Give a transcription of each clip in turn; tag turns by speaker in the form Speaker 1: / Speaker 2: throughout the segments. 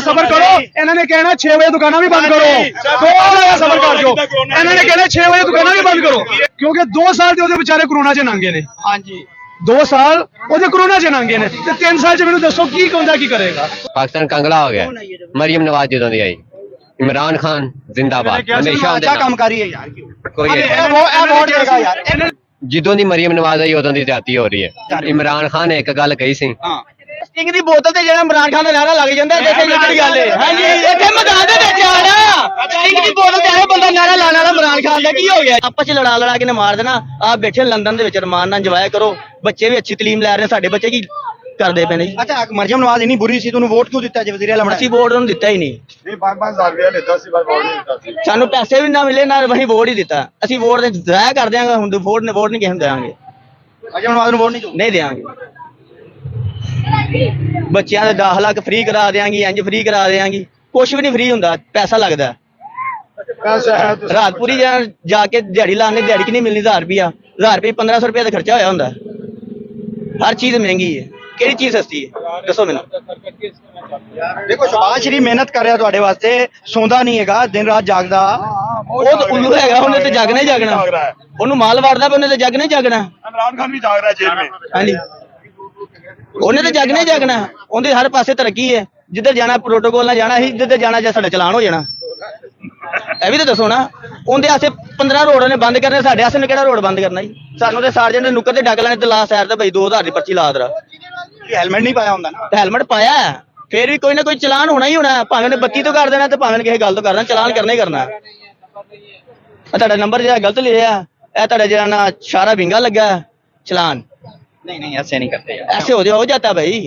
Speaker 1: सबर करो, इन्होंने कहना 6 बजे दुकाना भी बंद करो, थोड़ा जिहा सबर कर जो, इन्होंने कहना 6 बजे दुकाना भी बंद करो, क्योंकि 2 साल ਦੇ ਉਹਦੇ ਵਿਚਾਰੇ ਕਰੋਨਾ 'ਚ ਲੰਘੇ ਨੇ। ਹਾਂਜੀ 2 साल ਉਹਦੇ ਕਰੋਨਾ 'ਚ ਲੰਘੇ ਨੇ ਤੇ 3 ਸਾਲ 'ਚ ਮੈਨੂੰ ਦੱਸੋ ਕੀ ਕਹਿੰਦਾ ਕੀ ਕਰੇਗਾ।
Speaker 2: पाकिस्तान कंगला हो गया, मरियम नवाज ਜਦੋਂ ਦੀ ਆਈ, इमरान खान जिंदाबाद हमेशा
Speaker 1: अच्छा काम करी है यार,
Speaker 2: कोई
Speaker 1: वोट देगा यार।
Speaker 2: ਜਦੋਂ ਦੀ ਮਰੀਮ ਨਵਾਜ਼ ਆਈ ਉਦੋਂ ਦੀ ਜ਼ਿਆਦਤੀ ਹੋ ਰਹੀ ਹੈ। ਇਮਰਾਨ ਖਾਨ ਨੇ ਇੱਕ ਗੱਲ ਕਹੀ ਸੀ,
Speaker 1: ਸਟਿੰਗ ਦੀ ਬੋਤਲ ਤੇ ਜਿਹੜਾ ਇਮਰਾਨ ਖਾਨ ਦਾ ਨਾਰਾ ਲੱਗ ਜਾਂਦਾ ਦੇਖੋ ਜਿਹੜੀ ਗੱਲ ਹੈ। ਹਾਂਜੀ ਇੱਥੇ ਮੈਦਾਨ ਦੇ ਵਿੱਚ ਆਣਾ ਸਟਿੰਗ ਦੀ ਬੋਤਲ ਤੇ ਇਹ ਬੰਦਾ ਨਾਰਾ ਲਾਣ ਵਾਲਾ ਇਮਰਾਨ ਖਾਨ ਦਾ ਕੀ ਹੋ ਗਿਆ। ਆਪਸ ਚ ਲੜਾ ਕੇ ਨੇ ਮਾਰ ਦੇਣਾ। ਆਪ ਬੈਠੇ ਲੰਡਨ ਦੇ ਵਿੱਚ ਰਮਾਨ ਨਾਲ ਇੰਜੋਏ ਕਰੋ, ਬੱਚੇ ਵੀ ਅੱਛੀ ਤਾਲੀਮ ਲੈ ਰਹੇ, ਸਾਡੇ ਬੱਚੇ ਕੀ ਕਰਦੇ ਪਏ ਨੇ ਜੀ। ਅੱਛਾ ਮਰੀਮ ਨਵਾਜ਼ ਇੰਨੀ ਬੁਰੀ ਸੀ, ਤੁਹਾਨੂੰ ਵੋਟ ਕਿਉਂ ਦਿੱਤਾ ਜੇ ਵਜ਼ੀਰ ਆਲਾ? ਅਸੀਂ ਵੋਟ ਉਹਨੂੰ ਦਿੱਤਾ ਹੀ ਨਹੀਂ।
Speaker 3: 5-5 ਹਜ਼ਾਰ ਰੁਪਏ ਲੈਂਦਾ ਸੀ, ਬਸ ਵੋਟ ਨਹੀਂ ਦਿੱਤਾ ਸੀ।
Speaker 1: ਸਾਨੂੰ ਪੈਸੇ ਵੀ ਨਾ ਮਿਲੇ ਨਾ ਅਸੀਂ ਵੋਟ ਹੀ ਦਿੱਤਾ। ਅਸੀਂ ਵੋਟ ਦੇ ਜ਼ਾਇਆ ਕਰ ਦਿਆਂਗੇ, ਹੁਣ ਵੋਟ ਨਹੀਂ ਕਿਸੇ ਨੂੰ ਦੇਵਾਂਗੇ। ਮਰੀਮ ਨਵਾਜ਼ ਨੂੰ ਵੋਟ ਨਹੀਂ ਦੇਵਾਂਗੇ। ਬੱਚਿਆਂ ਦਾ ਦਾਖਲਾ ਫ੍ਰੀ ਕਰਾ ਦਿਆਂਗੀ, ਇੰਜ ਫ੍ਰੀ ਕਰਾ ਦਿਆਂਗੀ। ਕੁਛ ਵੀ ਨਹੀਂ ਫ੍ਰੀ ਹੁੰਦਾ, ਪੈਸਾ ਲੱਗਦਾ। ਰਾਤਪੁਰੀ ਜਾ ਕੇ ਦਿਹਾੜੀ ਲਾਣੇ, ਦਿਹਾੜੀ ਕਿ ਨਹੀਂ ਮਿਲਣੀ 1000 ਰੁਪਇਆ, 1000 ਰੁਪਏ 1500 ਰੁਪਇਆ ਦਾ ਖਰਚਾ ਹੋਇਆ ਹੁੰਦਾ। ਹਰ ਚੀਜ਼ ਮਹਿੰਗੀ ਹੈ, ਕਿਹੜੀ ਚੀਜ਼ ਸਸਤੀ ਹੈ ਦੱਸੋ ਮੈਨੂੰ। ਦੇਖੋ ਸ਼ਬਾਜ਼ ਸ਼ਰੀਫ ਮਿਹਨਤ ਕਰ ਰਿਹਾ ਤੁਹਾਡੇ ਵਾਸਤੇ, ਸੌਂਦਾ ਨਹੀਂ ਹੈਗਾ, ਦਿਨ ਰਾਤ ਜਾਗਦਾ। ਉਹ ਤਾਂ ਉੱਲੂ ਹੈਗਾ, ਉਹਨੇ ਤੇ ਜਾਗਣਾ ਹੀ ਜਾਗਣਾ। ਉਹਨੂੰ ਮਾਲ ਵੜਦਾ ਉਹਨੇ ਤੇ ਜਾਗਣਾ ਹੀ ਜਾਗਣਾ।
Speaker 3: इमरान खान भी जाग रहा है जेल में।
Speaker 1: ਹਾਂਜੀ ਉਹਨੇ ਤੇ ਜਾਗਣਾ ਹੀ ਜਾਗਣਾ। ਉਹਦੇ ਹਰ ਪਾਸੇ ਤਰੱਕੀ ਹੈ, ਜਿੱਧਰ ਜਾਣਾ ਪ੍ਰੋਟੋਕੋਲ ਨਾਲ ਜਾਣਾ ਸੀ, ਜਿੱਧਰ ਜਾਣਾ ਜਾਂ ਸਾਡਾ ਚਲਾਨ ਹੋ ਜਾਣਾ। ਇਹ ਵੀ ਤਾਂ ਦੱਸੋ ਨਾ। ਉਹਦੇ ਆਸੇ 15 ਰੋਡ ਨੇ ਬੰਦ ਕਰਨੇ, ਸਾਡੇ ਆਸੇ ਨੇ ਕਿਹੜਾ ਰੋਡ ਬੰਦ ਕਰਨਾ ਜੀ। ਸਾਨੂੰ ਤੇ ਸਾਰਜੈਂਟ ਨੁੱਕਰ ਤੇ ਡੱਕ ਲੈਣੇ ਤੇ ਲਾ ਸਾਈਡ ਤੇ ਬਈ 2000 ਦੀ ਪਰਚੀ ਲਾ ਦਰਾ। ਹੈਲਮਟ ਨਹੀਂ ਪਾਇਆ ਹੁੰਦਾ ਨਾ। ਹੈਲਮਟ ਪਾਇਆ ਫੇਰ ਵੀ ਕੋਈ ਨਾ ਕੋਈ ਚਲਾਨ ਹੋਣਾ ਹੀ ਹੋਣਾ, ਭਾਵੇਂ ਨੇ 32 ਤੋਂ ਕਰ ਦੇਣਾ ਤੇ ਭਾਵੇਂ ਕਿਸੇ ਗੱਲ ਤੋਂ ਕਰਨਾ, ਚਲਾਨ ਕਰਨਾ ਹੀ ਕਰਨਾ। ਤੁਹਾਡਾ ਨੰਬਰ ਜਿਹੜਾ ਗਲਤ ਲਿਖਿਆ, ਇਹ ਤੁਹਾਡਾ ਜਿਹੜਾ ਨਾ ਇਸ਼ਾਰਾ ਵਿੰਗਾ ਲੱਗਾ, ਚਲਾਨ नहीं ऐसे नहीं करते यार, ऐसे हो जाता भाई।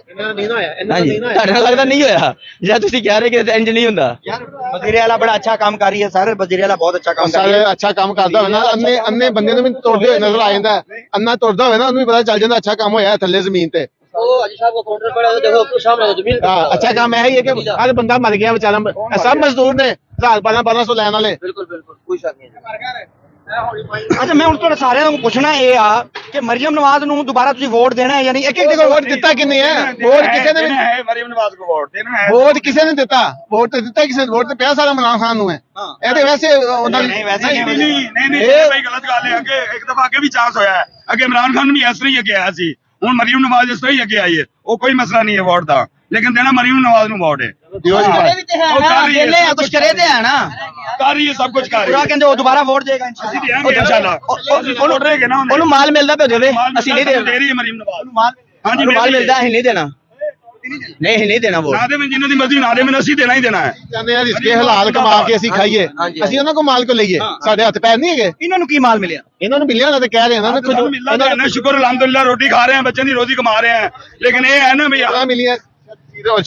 Speaker 1: ਤੁਹਾਡੇ ਨਾਲ ਲੱਗਦਾ ਨਹੀਂ ਹੋਇਆ ਜਾਂ ਤੁਸੀਂ ਕਹਿ ਰਹੇ ਕਿ ਇੰਜ ਨਹੀਂ ਹੁੰਦਾ। ਯਾਰ ਵਜ਼ੀਰ ਆਲਾ ਬੜਾ ਅੱਛਾ ਕੰਮ ਕਰ ਰਹੀ ਹੈ ਸਰ, ਵਜ਼ੀਰ ਆਲਾ ਬਹੁਤ ਅੱਛਾ ਕੰਮ ਕਰ ਰਹੀ ਹੈ।
Speaker 4: ਅੱਛਾ ਕੰਮ ਕਰਦਾ ਹੋਵੇ ਨਾ, ਅੰਨੇ ਬੰਦੇ ਨੂੰ ਵੀ ਤੁਰਦੇ ਹੋਏ ਨਜ਼ਰ ਆ ਜਾਂਦਾ। ਅੰਨਾ ਤੁਰਦਾ ਹੋਵੇ ਨਾ, ਉਹਨੂੰ ਵੀ ਪਤਾ ਚੱਲ ਜਾਂਦਾ ਅੱਛਾ ਕੰਮ ਹੋਇਆ ਥੱਲੇ ਜ਼ਮੀਨ ਤੇ। ਅੱਛਾ ਕੰਮ ਇਹ ਹੀ ਹੈ ਕਿ ਅੱਜ ਬੰਦਾ ਮਰ ਗਿਆ ਵਿਚਾਰਾ, ਸਭ ਮਜ਼ਦੂਰ ਨੇ 1000-1200 ਲੈਣ ਵਾਲੇ।
Speaker 1: ਬਿਲਕੁਲ ਕੋਈ ਸ਼ੱਕ ਨਹੀਂ। ਅੱਛਾ ਮੈਂ ਹੁਣ ਤੁਹਾਡੇ ਸਾਰਿਆਂ ਨੂੰ ਪੁੱਛਣਾ ਇਹ ਆ ਕਿ ਮਰੀਮ ਨਵਾਜ਼ ਨੂੰ ਦੁਬਾਰਾ ਤੁਸੀਂ ਵੋਟ ਦੇਣਾ ਹੈ ਜਾਂ ਨਹੀਂ? ਇੱਕ
Speaker 4: ਵੋਟ ਦਿੱਤਾ ਕਿੰਨੇ ਹੈ? ਵੋਟ ਕਿਸੇ ਨੇ
Speaker 3: मरीम नवाज को वोट देना है।
Speaker 4: ਵੋਟ ਕਿਸੇ ਨੇ ਦਿੱਤਾ? ਵੋਟ ਤੇ ਦਿੱਤਾ ਕਿਸੇ ਨੇ? ਵੋਟ ਤੇ ਪਿਆ ਸਾਰਾ ਇਮਰਾਨ ਖਾਨ ਨੂੰ ਹੈ। ਇਹ ਤੇ ਵੈਸੇ
Speaker 3: नहीं भाई गलत गल है। अगे एक दफा अगे भी चांस होया है, अगे इमरान खान भी इस तरह ही अगे आया सी, हुण मरीम नवाज इस तरह ही अगे आई है। वो कोई मसला नहीं है वोट का, लेकिन देना मरीम नवाज ਨੂੰ वोट है।
Speaker 1: ਕੁਛ ਕਰੇ ਤੇ ਹੈ ਨਾ,
Speaker 3: कर रही है, सब कुछ कर रही है।
Speaker 1: ਕਹਿੰਦੇ ਉਹ ਦੁਬਾਰਾ ਵੋਟ ਦੇਗਾ
Speaker 3: इंशाल्लाह।
Speaker 1: ਉਹਨੂੰ ਮਾਲ ਮਿਲਦਾ ਪਿਆ ਦੇਵੇ, ਅਸੀਂ ਨਹੀਂ
Speaker 3: दे रही है मरीम नवाज।
Speaker 1: हाँ जी माल मिलता है, नहीं देना, नहीं नहीं देना वोट।
Speaker 3: ना दे जिन्हों ਦੀ ਮਰਜ਼ੀ ਨਾ ਦੇ, ਮੈਨੂੰ ਅਸੀਂ ਦੇਣਾ ਹੀ ਦੇਣਾ ਹੈ।
Speaker 4: ਕਹਿੰਦੇ ਆ ਰਿਸਕੇ ਹਲਾਲ ਕਮਾ ਕੇ ਅਸੀਂ ਖਾਈਏ, ਅਸੀਂ ਉਹਨਾਂ ਕੋਲ ਮਾਲ ਕੋ ਲਈਏ, ਸਾਡੇ ਹੱਥ ਪੈਰ ਨਹੀਂ ਹੈਗੇ।
Speaker 1: ਇਹਨਾਂ ਨੂੰ ਕੀ ਮਾਲ ਮਿਲਿਆ?
Speaker 4: ਇਹਨਾਂ ਨੂੰ ਮਿਲਿਆ ਨਾ ਤੇ ਕਹਿ ਰਹੇ ਨਾ
Speaker 3: ਇਹਨਾਂ ਨੂੰ ਸ਼ੁਕਰ ਅਲਹਮਦੁਲਿਲਾ, ਰੋਟੀ ਖਾ ਰਹੇ हैं, ਬੱਚਿਆਂ ਦੀ ਰੋਜ਼ੀ ਕਮਾ ਰਹੇ हैं, लेकिन ਇਹ है ना भैया
Speaker 4: ਮਿਲੀਆਂ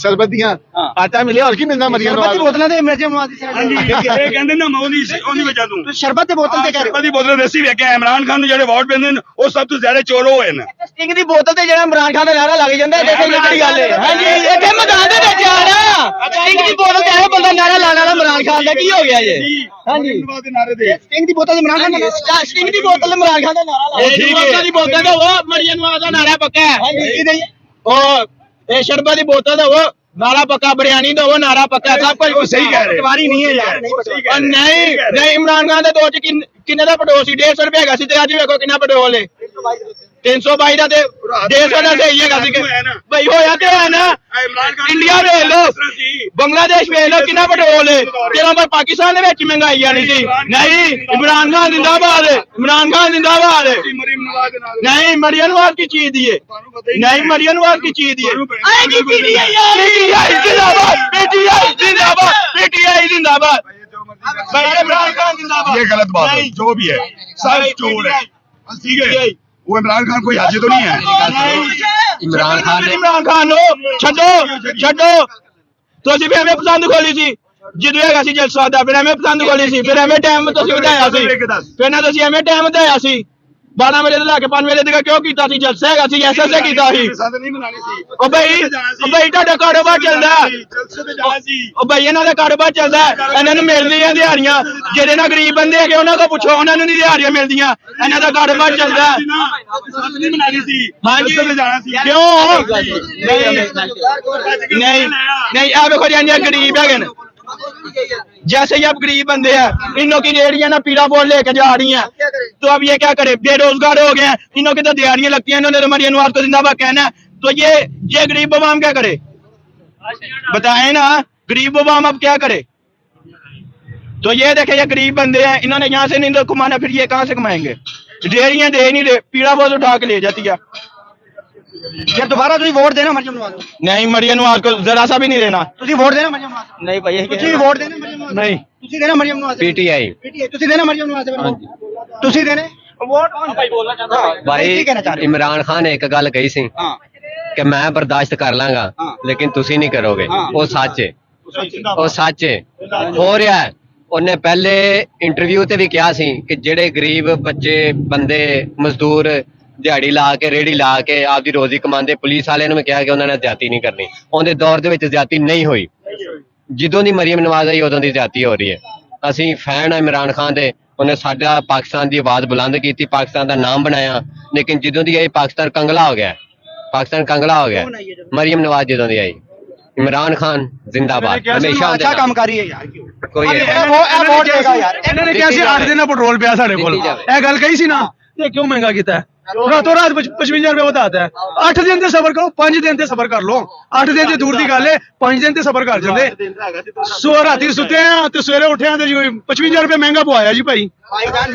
Speaker 4: ਸ਼ਰਬਤ ਦੀਆਂ, ਆਟਾ ਮਿਲਿਆ, ਹੋਰ ਕੀ ਮਿਲਦਾ? ਮਰੀਮ
Speaker 1: ਸ਼ਰਬਤ ਦੀ ਬੋਤਲਾਂ ਤੇ ਮਰੀਮ ਨਵਾਜ਼ ਦੀ
Speaker 3: ਹਾਂਜੀ ਇਹ ਕਹਿੰਦੇ ਨਾ ਉਹਦੀ ਵਜ੍ਹਾ ਤੋਂ
Speaker 1: ਸ਼ਰਬਤ ਦੀ ਬੋਤਲ ਤੇ ਕਹਿ ਰਹੇ
Speaker 3: ਸ਼ਰਬਤ ਦੀ ਬੋਤਲ ਦੇਸੀ ਵੇਖਿਆ। ਇਮਰਾਨ ਖਾਨ ਨੂੰ ਜਿਹੜੇ ਵੋਟ ਪੈਂਦੇ ਨੇ ਉਹ ਸਭ ਤੋਂ ਜ਼ਿਆਦਾ ਚੋਰ ਹੋਏ ਨੇ।
Speaker 1: ਸਟਿੰਗ ਦੀ ਬੋਤਲ ਤੇ ਜਿਹੜਾ ਇਮਰਾਨ ਖਾਨ ਦਾ ਨਾਰਾ ਲੱਗ ਜਾਂਦਾ ਦੇਖੋ ਜਿਹੜੀ ਗੱਲ ਹੈ। ਹਾਂਜੀ ਇੱਥੇ ਮੈਦਾਨ ਦੇ ਵਿੱਚ ਆਣਾ ਸਟਿੰਗ ਦੀ ਬੋਤਲ ਤੇ ਇਹ ਬੰਦਾ ਨਾਰਾ ਲਾਣ ਵਾਲਾ ਇਮਰਾਨ ਖਾਨ ਦਾ ਕੀ ਹੋ ਗਿਆ ਜੀ? ਹਾਂਜੀ
Speaker 3: ਦੇ ਨਾਰੇ ਦੇ
Speaker 1: ਸਟਿੰਗ ਦੀ ਬੋਤਲ ਇਮਰਾਨ ਖਾਨ ਦਾ, ਸਟਿੰਗ ਦੀ ਬੋਤਲ ਇਮਰਾਨ ਖਾਨ ਦਾ ਨਾਰਾ ਲਾ,
Speaker 3: ਸ਼ਰਬਤ
Speaker 1: ਦੀ ਬੋਤਲ ਤੇ ਉਹ ਮਰੀਮ ਨਵਾਜ਼ ਦਾ ਨਾਰਾ ਪੱਕਾ ਹੈ। ਹਾਂਜੀ ਨਹੀਂ ਉਹ ਇਹ ਸ਼ਰਬਤ ਦੀ ਬੋਤਲ ਤੇ ਉਹ नारा पक्का, बिरयानी दो वो नारा पक्का, सब कुछ
Speaker 3: सही कह रहे।
Speaker 1: पटवारी नहीं है यार, नहीं इमरान खान दे दो किन्ने दा पेट्रोल सी 150 रुपए हैगा सी ते अज वेखो किन्ना पेट्रोल है 322 ਦਾ ਤੇ 150 ਦਾ ਸਹੀ ਹੈਗਾ ਸੀ ਭਾਈ। ਹੋਇਆ ਤੇ ਹੈ ਨਾ, ਇੰਡੀਆ ਵੇਖ ਲੋ, ਬੰਗਲਾਦੇਸ਼ ਵੇਖ ਲੋ, ਕਿੰਨਾ ਪੈਟਰੋਲ ਹੈ। ਤੇਰਾ ਪਰ ਪਾਕਿਸਤਾਨ ਦੇ ਵਿੱਚ ਮਹਿੰਗਾਈ ਆਣੀ ਸੀ। ਨਹੀਂ ਇਮਰਾਨ ਖਾਨ ਜਿੰਦਾਬਾਦ, ਇਮਰਾਨ ਖਾਨ ਜਿੰਦਾਬਾਦ। ਨਹੀਂ ਮਰੀਮ ਨਵਾਜ਼ ਕੀ ਚੀਜ਼ ਦੀ ਹੈ? ਨਹੀਂ ਮਰੀਮ ਨਵਾਜ਼ ਕੀ ਚੀਜ਼ ਦੀ ਹੈ? ਆਏਗੀ ਪੀਟੀਆਈ ਜਿੰਦਾਬਾਦ, पीटीआई जिंदाबाद, पीटीआई जिंदाबाद, इमरान खान जिंदाबाद।
Speaker 3: ये गलत बात है, जो भी है सब चोर है, ठीक है। वो इमरान खान कोई हाजी तो नहीं है।
Speaker 2: इमरान खान ने
Speaker 1: इमरान खान नो छड्डो छड्डो ਤੁਸੀਂ ਵੀ ਐਵੇਂ ਪਸੰਦ ਖੋਲੀ ਸੀ ਜਦੋਂ ਹੈਗਾ ਸੀ ਜਲਸਾ ਦਾ, ਫਿਰ ਐਵੇਂ ਪਸੰਦ ਖੋਲੀ ਸੀ, ਫਿਰ ਐਵੇਂ ਟਾਈਮ ਤੁਸੀਂ ਵਧਾਇਆ ਸੀ, ਫਿਰ ਨਾ ਤੁਸੀਂ ਐਵੇਂ ਟਾਈਮ ਵਧਾਇਆ ਸੀ। 12 ਵਜੇ ਤੋਂ ਲੈ ਕੇ 5 ਵਜੇ ਤੱਕ ਕਿਉਂ ਕੀਤਾ ਸੀ? ਜਲਸਾ ਹੈਗਾ ਸੀ, ਐਸਐਸਏ ਕੀਤਾ ਸੀ।
Speaker 3: ਸਦ ਨਹੀਂ ਬਣਾਣੀ ਸੀ।
Speaker 1: ਉਹ ਬਈ ਤੁਹਾਡਾ ਕਾਰੋਬਾਰ ਚੱਲਦਾ।
Speaker 3: ਜਲਸੇ ਤੇ ਜਾਣਾ ਸੀ।
Speaker 1: ਉਹ ਬਈ ਇਹਨਾਂ ਦਾ ਕਾਰੋਬਾਰ ਚੱਲਦਾ, ਇਹਨਾਂ ਨੂੰ ਮਿਲਦੀਆਂ ਦਿਹਾੜੀਆਂ। ਜਿਹੜੇ ਨਾ ਗਰੀਬ ਬੰਦੇ ਹੈਗੇ ਉਹਨਾਂ ਕੋਲ ਪੁੱਛੋ, ਉਹਨਾਂ ਨੂੰ ਨਹੀਂ ਦਿਹਾੜੀਆਂ ਮਿਲਦੀਆਂ। ਇਹਨਾਂ ਦਾ ਕਾਰੋਬਾਰ ਚੱਲਦਾ।
Speaker 3: ਸਦ ਨਹੀਂ ਬਣਾਣੀ ਸੀ।
Speaker 1: ਹਾਂਜੀ
Speaker 3: ਜਲਸੇ ਤੇ ਜਾਣਾ ਸੀ।
Speaker 1: ਕਿਉਂ? नहीं आप देखो ये गरीब है जैसे ही आप गरीब बंदे हैं, इनों की रेहड़ियां ना पीड़ा बोल लेके जा रही हैं, तो अब ये क्या करे? बेरोजगार हो गए हैं, इनों की तो दिहाड़ियां लगती हैं, इन्होंने तो मरियम नवाज को जिंदाबाद कहना है, तो ये गरीब अवाम क्या करे? बताएं ना, गरीब अवाम अब क्या करे? तो ये देखे ये गरीब बंदे हैं, इन्होंने यहाँ से नहीं तो कमाना, फिर ये कहाँ से कमाएंगे? रेहड़ियां दे नहीं रहे, पीड़ा बहुत उठा के ले जाती है।
Speaker 5: फिर दोबारा तुम वोट देना मरियम नवाज को?
Speaker 1: नहीं, मरियम नवाज को जरा सा भी नहीं देना।
Speaker 5: तुम वोट देना मरियम नवाज को?
Speaker 1: नहीं भाई,
Speaker 5: तुम वोट देना मरियम नवाज?
Speaker 1: नहीं,
Speaker 5: तुम देना मरियम नवाज?
Speaker 2: पीटीआई
Speaker 5: तुम देना मरियम नवाज? तुम देने वोट भाई बोलना चाहता
Speaker 2: भाई इमरान खान ने एक गल कही सी कि मैं बर्दाश्त कर लांगा लेकिन तुसी नहीं करोगे। वो सच है, वो सच है, हो रहा है। ਉਹਨੇ ਪਹਿਲੇ ਇੰਟਰਵਿਊ ਤੇ ਵੀ ਕਿਹਾ ਸੀ ਕਿ ਜਿਹੜੇ ਗਰੀਬ ਬੱਚੇ ਬੰਦੇ ਮਜ਼ਦੂਰ ਦਿਹਾੜੀ ਲਾ ਕੇ ਰੇੜੀ ਲਾ ਕੇ ਆਪਦੀ ਰੋਜ਼ੀ ਕਮਾਉਂਦੇ, ਪੁਲਿਸ ਵਾਲਿਆਂ ਨੂੰ ਵੀ ਕਿਹਾ ਕਿ ਉਹਨਾਂ ਨੇ ਜ਼ਿਆਦਤੀ ਨਹੀਂ ਕਰਨੀ। ਉਹਦੇ ਦੌਰ ਦੇ ਵਿੱਚ ਜ਼ਿਆਦਤੀ ਨਹੀਂ ਹੋਈ। ਜਦੋਂ ਦੀ ਮਰੀਮ ਨਵਾਜ਼ ਆਈ ਉਦੋਂ ਦੀ ਜ਼ਿਆਦਤੀ ਹੋ ਰਹੀ ਹੈ। ਅਸੀਂ ਫੈਨ ਆ ਇਮਰਾਨ ਖਾਨ ਦੇ, ਉਹਨੇ ਸਾਡਾ ਪਾਕਿਸਤਾਨ ਦੀ ਆਵਾਜ਼ ਬੁਲੰਦ ਕੀਤੀ, ਪਾਕਿਸਤਾਨ ਦਾ ਨਾਮ ਬਣਾਇਆ। ਲੇਕਿਨ ਜਦੋਂ ਦੀ ਆਈ ਪਾਕਿਸਤਾਨ ਕੰਗਲਾ ਹੋ ਗਿਆ, ਪਾਕਿਸਤਾਨ ਕੰਗਲਾ ਹੋ ਗਿਆ। ਮਰੀਮ ਨਵਾਜ਼ ਜਦੋਂ ਦੀ ਆਈ, इमरान खान जिंदाबाद हमेशा
Speaker 5: अच्छा काम कर रही है यार।
Speaker 2: कोई
Speaker 5: वोट देगा यार।
Speaker 6: ਇਹਨਾਂ ਨੇ ਕਿਹਾ ਸੀ 8 ਦਿਨ ਦਾ ਪੈਟਰੋਲ ਪਿਆ ਸਾਡੇ ਕੋਲ, ਇਹ ਗੱਲ ਕਹੀ ਸੀ ਨਾ। ਇਹ ਕਿਉਂ ਮਹਿੰਗਾ ਕੀਤਾ? ਰਾਤੋਂ ਰਾਤ 55 ਰੁਪਏ ਵਧਾਤਾ ਹੈ। 8 ਦਿਨ ਤੇ ਸਬਰ ਕਰੋ, 5 ਦਿਨ ਤੇ ਸਬਰ ਕਰ ਲਓ। 8 ਦਿਨ ਤੇ ਦੂਰ ਦੀ ਗੱਲ ਹੈ, 5 ਦਿਨ ਤੇ ਸਬਰ ਕਰ ਜਾਂਦੇ। ਸੋ ਰਾਤੀ ਸੁੱਤੇ ਆ ਤੇ ਸਵੇਰੇ ਉੱਠੇ ਆ ਤੇ 55 ਰੁਪਏ ਮਹਿੰਗਾ ਪਵਾਇਆ ਜੀ ਭਾਈ।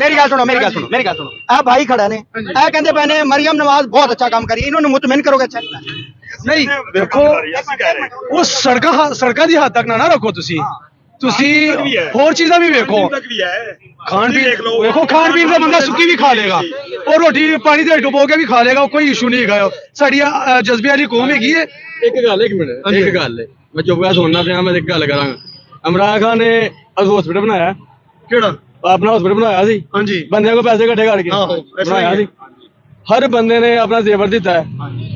Speaker 5: मेरी गल सुनो, मेरी गल सुनो, मेरी गल सुनो। आ भाई खड़ा ने, आ कहते पए ने मरियम नवाज बहुत अच्छा काम करी, इन्होंने मुतमिन करोगे? अच्छा
Speaker 6: ਨਹੀਂ ਵੇਖੋ, ਉਹ ਸੜਕਾਂ ਦੀ ਹੱਦ ਤੱਕ ਨਾ ਰੱਖੋ। ਤੁਸੀਂ ਹੋਰ ਚੀਜ਼ਾਂ ਵੀ ਵੇਖੋ। ਖਾਣ ਪੀਣ ਵੇਖੋ, ਖਾਣ ਪੀਣ ਦਾ ਬੰਦਾ ਸੁੱਕੀ ਵੀ ਖਾ ਲੇਗਾ, ਉਹ ਰੋਟੀ ਪਾਣੀ ਦੇ ਡੁਬੋ ਕੇ ਵੀ ਖਾ ਲੇਗਾ, ਕੋਈ ਇਸ਼ੂ ਨਹੀਂ ਹੈਗਾ। ਸਾਡੀ ਜਜ਼ਬੇ ਵਾਲੀ ਕੌਮ ਹੈਗੀ ਹੈ।
Speaker 7: ਇੱਕ ਗੱਲ ਹੈ, ਮੈਂ ਚੁੱਪ ਕਰ ਸੁਣਨਾ ਪਿਆ। ਮੈਂ ਇੱਕ ਗੱਲ ਕਰਾਂਗਾ। ਇਮਰਾਨ ਖਾਨ ਨੇ ਹਸਪੀਟਲ ਬਣਾਇਆ।
Speaker 6: ਕਿਹੜਾ?
Speaker 7: ਆਪਣਾ ਹਸਪੀਟਲ ਬਣਾਇਆ ਸੀ।
Speaker 6: ਹਾਂਜੀ,
Speaker 7: ਬੰਦਿਆਂ ਕੋਲ ਪੈਸੇ ਇਕੱਠੇ ਕਰਕੇ ਬਣਾਇਆ ਸੀ। ਹਰ ਬੰਦੇ ਨੇ ਆਪਣਾ ਜ਼ੇਵਰ ਦਿੱਤਾ ਹੈ,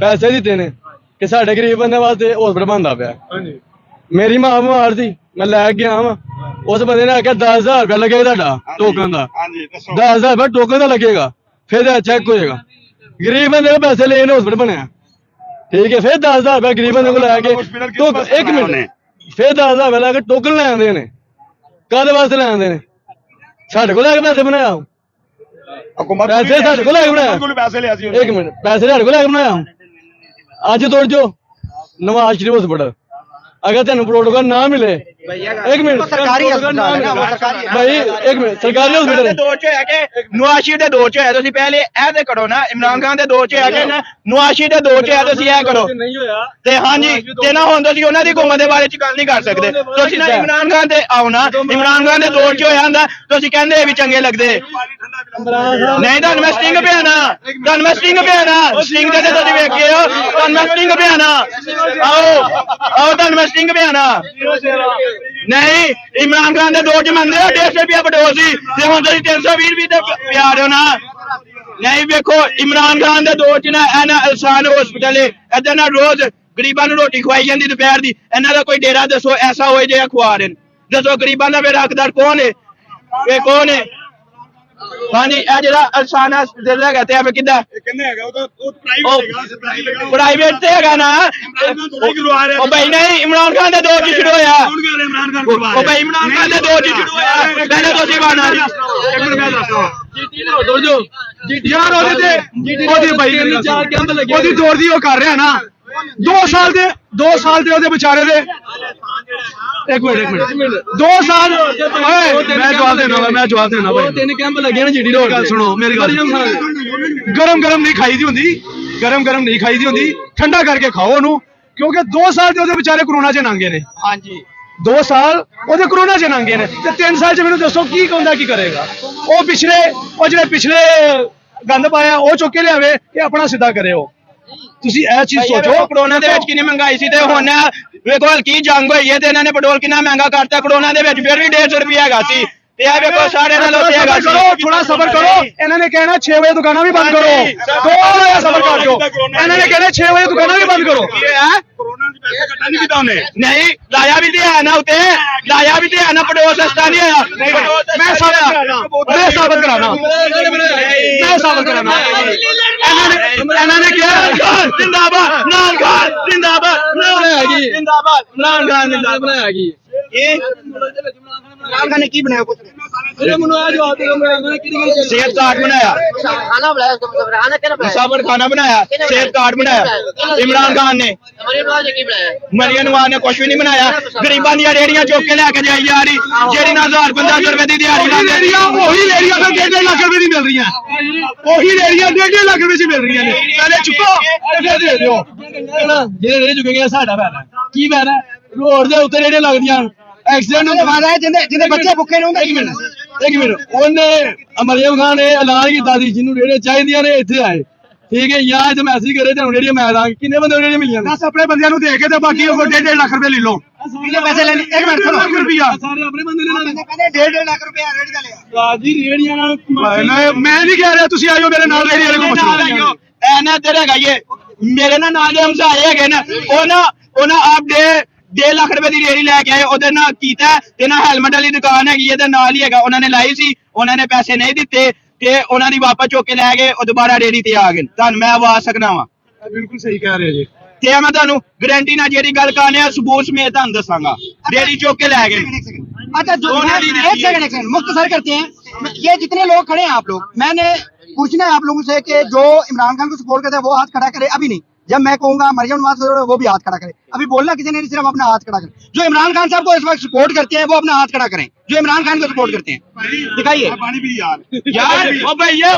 Speaker 7: ਪੈਸੇ ਦਿੱਤੇ ਨੇ ਕਿ ਸਾਡੇ ਗਰੀਬ ਬੰਦੇ ਵਾਸਤੇ ਹਸਪੀਟਲ ਬਣਦਾ ਪਿਆ।
Speaker 6: ਹਾਂਜੀ,
Speaker 7: ਮੇਰੀ ਮਾਂ ਬਿਮਾਰ ਸੀ, ਮੈਂ ਲੈ ਕੇ ਗਿਆ ਵਾਂ। ਉਸ ਬੰਦੇ ਨੇ ਆਖਿਆ 10,000 ਰੁਪਇਆ ਲੱਗੇਗਾ ਤੁਹਾਡਾ ਟੋਕਨ ਦਾ। 10,000 ਰੁਪਇਆ ਟੋਕਨ ਦਾ ਲੱਗੇਗਾ, ਫਿਰ ਚੈੱਕ ਹੋਏਗਾ। ਗਰੀਬ ਬੰਦੇ ਕੋਲ ਪੈਸੇ ਲੈ ਨੇ ਹਸਪੀਟਲ ਬਣਿਆ, ਠੀਕ ਹੈ। ਫਿਰ 10,000 ਰੁਪਇਆ ਗਰੀਬ ਬੰਦੇ ਕੋਲ ਲੈ ਕੇ ਇੱਕ ਮਿੰਟ, ਫਿਰ 10,000 ਰੁਪਇਆ ਲੈ ਕੇ ਟੋਕਨ ਲੈ ਆਉਂਦੇ ਨੇ। ਕਾਹਦੇ ਵਾਸਤੇ ਲੈ ਆਉਂਦੇ ਨੇ? ਸਾਡੇ ਕੋਲ ਲੈ ਕੇ ਪੈਸੇ ਬਣਾਇਆ, ਪੈਸੇ ਸਾਡੇ ਕੋਲ ਲੈ ਕੇ ਬਣਾਇਆ।
Speaker 3: ਪੈਸੇ ਲਿਆ ਸੀ।
Speaker 7: ਇੱਕ ਮਿੰਟ, ਪੈਸੇ ਸਾਡੇ ਕੋਲ ਲੈ ਕੇ ਬਣਾਇਆ। ਅੱਜ ਤੋੜ ਜੋ ਨਵਾਜ਼ ਸ਼ਰੀਫ ਹਸਪੀਟਲ, अगर तेन प्रोटोकॉल ना मिले, एक मिनट,
Speaker 5: सरकारी हस्पताल है ना, वो सरकारी है।
Speaker 7: भाई एक मिनट, सरकारी हॉस्पिटल
Speaker 1: दौर च है कि नवाज शरीफ दे दौर च है, तुसी पहले ए ते करो ना। इमरान खान दे दौर च है कि नवाज शरीफ दे दौर च है, तुसी ए करो ते हां जी ते ना हुन तुसी उन्हां दी हुकूमत दे बारे च गल नहीं कर सकदे। तुसी ना इमरान खान ते आओ ना, इमरान खान दे दौर च होया हुंदा, तुसी कहंदे भी चंगे लगदे नहीं। तुहानू मैं स्टिंग पियाना, तुहानू मैं स्टिंग पियाना, स्टिंग ते तुसी वेखे हो, तुहानू मैं स्टिंग पियाना। आओ तुहानू मैं स्टिंग पियाना। नहीं, इमरान खान दे दौर च मंगदे 150 रुपया पेट्रोल सी ते हुण तुसीं 320 रुपये ते पिया रहे हो ना। नहीं वेखो, इमरान खान दे दौर च ना ए ना एहसान हॉस्पिटल है, इधर ना रोज गरीबां नूं रोटी खवाई जांदी दोपहर दी। इन्हां दा कोई डेरा दसो ऐसा होए जे खवा रहे न। दसो गरीबां दा फिर हकदार कौन है? ये कौन है? हाँ जी, ਇਹ ਜਿਹੜਾ ਅਲਸਾਨ ਹਸਪੀਟਲ ਹੈਗਾ ਤੇ ਐਵੇਂ ਕਿੱਦਾਂ ਪ੍ਰਾਈਵੇਟ ਤੇ ਹੈਗਾ ਨਾ। ਉਹ ਭਾਈ ਨਹੀਂ, ਇਮਰਾਨ ਖਾਨ ਦੇ ਦੌਰ 'ਚ ਸ਼ੁਰੂ ਹੋਇਆ। ਉਹ ਭਾਈ ਇਮਰਾਨ ਖਾਨ ਦੇ ਦੌਰ 'ਚ ਸ਼ੁਰੂ ਹੋਇਆ, ਪਹਿਲੇ ਤੁਸੀਂ ਬਾਣਾ ਜੀ।
Speaker 6: ਯਾਰ ਉਹਦੀ ਭਾਈ ਉਹਦੀ ਦੌਰ ਦੀ ਉਹ ਕਰ ਰਿਹਾ ਨਾ। 2 ਸਾਲ ਦੇ ਉਹਦੇ ਵਿਚਾਰੇ ਦੇ। ਇੱਕ ਮਿੰਟ 2 ਸਾਲ ਮੈਂ ਜਵਾਬ ਦੇਣਾ ਭਾਈ।
Speaker 7: 3 ਕੈਂਪ ਲੱਗੇ ਨੇ ਜੀਡੀ ਰੋਡ
Speaker 6: ਗੱਲ ਸੁਣੋ, ਮੇਰੀ ਗੱਲ ਗਰਮ ਨਹੀਂ ਖਾਈ ਦੀ ਹੁੰਦੀ, ਠੰਡਾ ਕਰਕੇ ਖਾਓ ਉਹਨੂੰ, ਕਿਉਂਕਿ 2 ਸਾਲ ਦੇ ਉਹਦੇ ਵਿਚਾਰੇ ਕਰੋਨਾ 'ਚ ਲੰਘੇ ਨੇ।
Speaker 1: ਹਾਂਜੀ,
Speaker 6: 2 ਸਾਲ ਉਹਦੇ ਕਰੋਨਾ 'ਚ ਲੰਘੇ ਨੇ ਤੇ 3 ਸਾਲ 'ਚ ਮੈਨੂੰ ਦੱਸੋ ਕੀ ਕਹਿੰਦਾ, ਕੀ ਕਰੇਗਾ? ਉਹ ਜਿਹੜੇ ਪਿਛਲੇ ਗੰਦ ਪਾਇਆ ਉਹ ਚੁੱਕ ਕੇ ਲਿਆਵੇ, ਇਹ ਆਪਣਾ ਸਿੱਧਾ ਕਰੇ। ਉਹ ਤੁਸੀਂ ਇਹ ਚੀਜ਼ ਸੋਚੋ।
Speaker 1: ਕਰੋਨਾ ਦੇ ਵਿੱਚ ਕਿੰਨੀ ਮਹਿੰਗਾਈ ਸੀ ਤੇ ਹੁਣ ਵੇਖੋ ਹਲਕੀ ਜੰਗ ਹੋਈ ਹੈ ਤੇ ਇਹਨਾਂ ਨੇ ਪੈਟਰੋਲ ਕਿੰਨਾ ਮਹਿੰਗਾ ਕਰਤਾ। ਕਰੋਨਾ ਦੇ ਵਿੱਚ ਫਿਰ ਵੀ 150 ਰੁਪਏ ਹੈਗਾ ਸੀ ਤੇ ਇਹ ਵੇਖੋ ਸਾਡੇ ਨਾਲ ਉੱਤੇ ਹੈਗਾ ਸੀ।
Speaker 6: ਕਰੋ ਥੋੜਾ ਸਬਰ ਕਰੋ ਇਹਨਾਂ ਨੇ ਕਹਿਣਾ 6 ਵਜੇ ਦੁਕਾਨਾਂ ਵੀ ਬੰਦ ਕਰੋ ਥੋੜਾ ਜਿਹਾ ਸਬਰ ਕਰ ਜਾਓ ਇਹਨਾਂ ਨੇ ਕਹਿਣਾ 6 ਵਜੇ ਦੁਕਾਨਾਂ ਵੀ ਬੰਦ ਕਰੋ
Speaker 3: ਕੋਰੋਨਾ ਦੇ ਪੈਸੇ ਕੱਟਾ ਨਹੀਂ ਕੀਤਾ ਉਹਨੇ
Speaker 1: ਨਹੀਂ ਲਾਇਆ ਵੀ ਤੇ ਹੈ ਨਾ ਉੱਤੇ, ਲਾਇਆ ਵੀ ਤੇ ਹੈ ਨਾ, ਪਟੋਲ ਸਸਤਾ ਨਹੀਂ ਆਇਆ।
Speaker 6: ਮੈਂ ਸਾਬਤ ਕਰਾਣਾ ਮੈਂ ਸਾਬਤ ਕਰਾਣਾ
Speaker 1: ਇਹਨਾਂ ਨੇ ਕਿਹਾ ਜਿੰਦਾਬਾਦ ਇਮਰਾਨ ਖਾਨ ਜਿੰਦਾਬਾਦ ਇਮਰਾਨ ਖਾਨ ਜਿੰਦਾਬਾਦ
Speaker 7: ਹੈਗੀ
Speaker 5: इमरान खान ने की बनाया कुछ
Speaker 1: सेहत कार्ड बनाया,
Speaker 8: खाना बनाया उसका मतलब खाना क्या बनाया
Speaker 1: मुसाफिर खाना बनाया, सेहत कार्ड बनाया इमरान खान ने।
Speaker 8: मरियम नवाज ने की बनाया
Speaker 1: मरियम नवाज ने कुछ भी नहीं बनाया। गरीबां दी रेहड़ियां चुक के लेके जाई जा रही, जेड़ी ना 1000-1500 रुपए दी दिहाड़ी लांदे
Speaker 6: ਉਹੀ ਰੇੜੀਆਂ ਫਿਰ 1.5 ਲੱਖ ਰੁਪਏ ਦੀ ਮਿਲ ਰਹੀਆਂ ਉਹੀ ਰੇੜੀਆਂ 1.5 ਲੱਖ ਰੁਪਏ ਦੀ ਮਿਲ ਰਹੀਆਂ ਨੇ ਪਹਿਲੇ ਚੁੱਕੋ ਤੇ ਫਿਰ ਦੇ ਦਿਓ
Speaker 7: ਜਿਹੜੇ ਰੇੜੇ ਚੁੱਕੇਗੇ ਸਾਡਾ ਫਾਇਦਾ ਕੀ ਫਾਇਦਾ ਰੋਡ ਦੇ ਉੱਤੇ ਰੇੜੇ ਲੱਗਦੀਆਂ ਐਕਸੀਡੈਂਟ ਹੁੰਦਾ
Speaker 5: हमारा है जिन्हें बच्चे भूखे नहीं होंगे
Speaker 7: ਇੱਕ ਮਿੰਟ ਉਹਨੇ ਮਰੀਮ ਖਾਨ ਨੇ ਐਲਾਨ ਕੀਤਾ ਸੀ ਜਿਹਨੂੰ ਰੇੜੇ ਚਾਹੀਦੀਆਂ ਨੇ ਇੱਥੇ ਆਏ ਠੀਕ ਹੈ ਯਾਰ ਤੇ ਮੈਸੇਜ ਕਰੇ ਤੁਹਾਨੂੰ ਰੇੜੀਆਂ ਮੈਂ ਦਾਂਗੇ ਕਿੰਨੇ ਬੰਦੇ ਰੇੜੀਆਂ ਮਿਲੀਆਂ ਨੇ
Speaker 6: 10 ਆਪਣੇ ਬੰਦਿਆਂ ਨੂੰ ਦੇ ਕੇ ਤੇ ਬਾਕੀ ਉਹ 1.5 ਲੱਖ ਰੁਪਏ ਲੈ ਲਓ
Speaker 5: कितने पैसे लेने एक मिनट सुनो
Speaker 6: ਰੁਪਿਆ
Speaker 7: ਸਾਰੇ ਆਪਣੇ ਬੰਦੇ ਨੇ
Speaker 5: कहते 1.5 लाख रुपया रेडी का लिया
Speaker 7: ਰਾਜੀ ਰੇੜੀਆਂ ਨਾਲ
Speaker 6: ਮੈਂ ਨਹੀਂ ਕਹਿ ਰਿਹਾ ਤੁਸੀਂ ਆਇਓ ਮੇਰੇ ਨਾਲ ਰੇੜੀ ਵਾਲੇ ਕੋਲ ਪੁੱਛ ਲਓ
Speaker 1: ਐ ਨਾ ਤੇਰਾ ਹੈਗਾ ਇਹ ਮੇਰੇ ਨਾਲ ਦੇ ਹਮਸਾਏ ਹੈਗੇ ਨਾ ਉਹਨਾਂ ਆਪ 1.5 ਲੱਖ ਰੁਪਏ ਦੀ ਰੇੜੀ ਲੈ ਕੇ ਆਏ, ਉਹਦੇ ਨਾਲ ਕੀਤਾ ਤੇ ਨਾ ਹੈਲਮਟ ਵਾਲੀ ਦੁਕਾਨ ਹੈਗੀ ਇਹਦੇ ਨਾਲ ਹੀ ਹੈਗਾ, ਉਹਨਾਂ ਨੇ ਲਾਈ ਸੀ, ਉਹਨਾਂ ਨੇ ਪੈਸੇ ਨਹੀਂ ਦਿੱਤੇ ਤੇ ਉਹਨਾਂ ਦੀ ਵਾਪਸ ਚੁੱਕ ਕੇ ਲੈ ਗਏ, ਉਹ ਦੁਬਾਰਾ ਰੇੜੀ ਤੇ ਆ ਗਏ। ਤੁਹਾਨੂੰ ਮੈਂ ਆਵਾਜ਼ ਸਕਣਾ ਵਾ
Speaker 6: ਬਿਲਕੁਲ ਸਹੀ ਕਹਿ ਰਹੇ ਜੀ
Speaker 1: ਤੇ ਮੈਂ ਤੁਹਾਨੂੰ ਗਾਰੰਟੀ ਨਾਲ ਜਿਹੜੀ ਗੱਲ ਕਰਨੀ ਆ ਸਬੂਤ ਸਮੇਤ ਤੁਹਾਨੂੰ ਦੱਸਾਂਗਾ। ਰੇੜੀ ਚੁੱਕ के ले गए।
Speaker 5: अच्छा जो एक सेकंड मुख्तसर करते हैं, ये जितने लोग खड़े हैं आप लोग, मैंने पूछना है आप लोगों से कि जो इमरान खान को सपोर्ट करते हैं वो हाथ खड़ा करे, अभी नहीं, जब मैं कहूंगा मरियम नवाज वो भी हाथ खड़ा करे, अभी बोलना किसी ने नहीं, सिर्फ अपना हाथ खड़ा करे। जो इमरान खान साहब को इस वक्त सपोर्ट करते हैं वो अपना हाथ खड़ा करें, जो इमरान खान को सपोर्ट करते हैं दिखाइए।
Speaker 3: पानी भी यार
Speaker 1: यार ओ भैया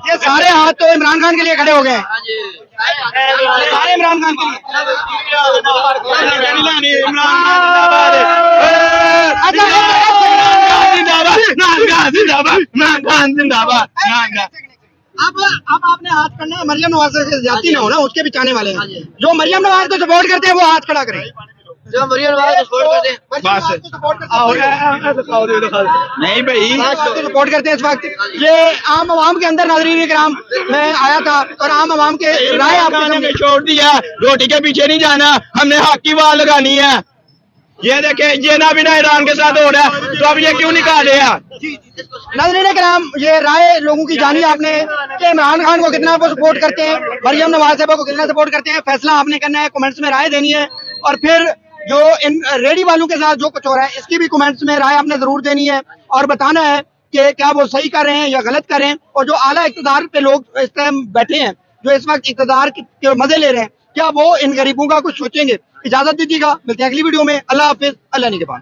Speaker 5: ये सारे हाथ तो इमरान खान के लिए खड़े हो गए हैं, सारे इमरान खान के लिए। अब आपने हाथ करना है, मरियम नवाज से जाती ना हो ना, उसके बिचाने वाले हैं। जो मरियम नवाज को सपोर्ट करते हैं वो हाथ खड़ा करें,
Speaker 8: जो मरियम नवाज को सपोर्ट करते हैं
Speaker 1: नहीं भाई
Speaker 5: सपोर्ट करते हैं इस वक्त। ये आम आवाम के अंदर नाज़रीन इकराम मैं आया था और आम आवाम के राय आपके
Speaker 1: ने
Speaker 5: सामने
Speaker 1: छोड़ दिया, रोटी के पीछे नहीं जाना, हमने हक की बात लगानी है। ये देखे ये ना बिना ईरान के साथ हो रहा है तो अब ये क्यों निकाले यार।
Speaker 5: नाज़रीन इकराम ये राय लोगों की जानी आपने कि इमरान खान को कितना वो सपोर्ट करते हैं, मरियम नवाज साहब को कितना सपोर्ट करते हैं, फैसला आपने करना है, कमेंट्स में राय देनी है। और फिर जो इन रेडी वालों के साथ जो कुछ हो रहा है इसकी भी कमेंट्स में राय आपने जरूर देनी है और बताना है कि क्या वो सही कर रहे हैं या गलत कर रहे हैं। और जो आला इक़्तिदार पे लोग इस टाइम बैठे हैं, जो इस वक्त इक़्तिदार के मजे ले रहे हैं, क्या वो इन गरीबों का कुछ सोचेंगे। इजाजत दीजिएगा, मिलते हैं अगली वीडियो में। अल्लाह हाफिज, अल्लाह निगहबान।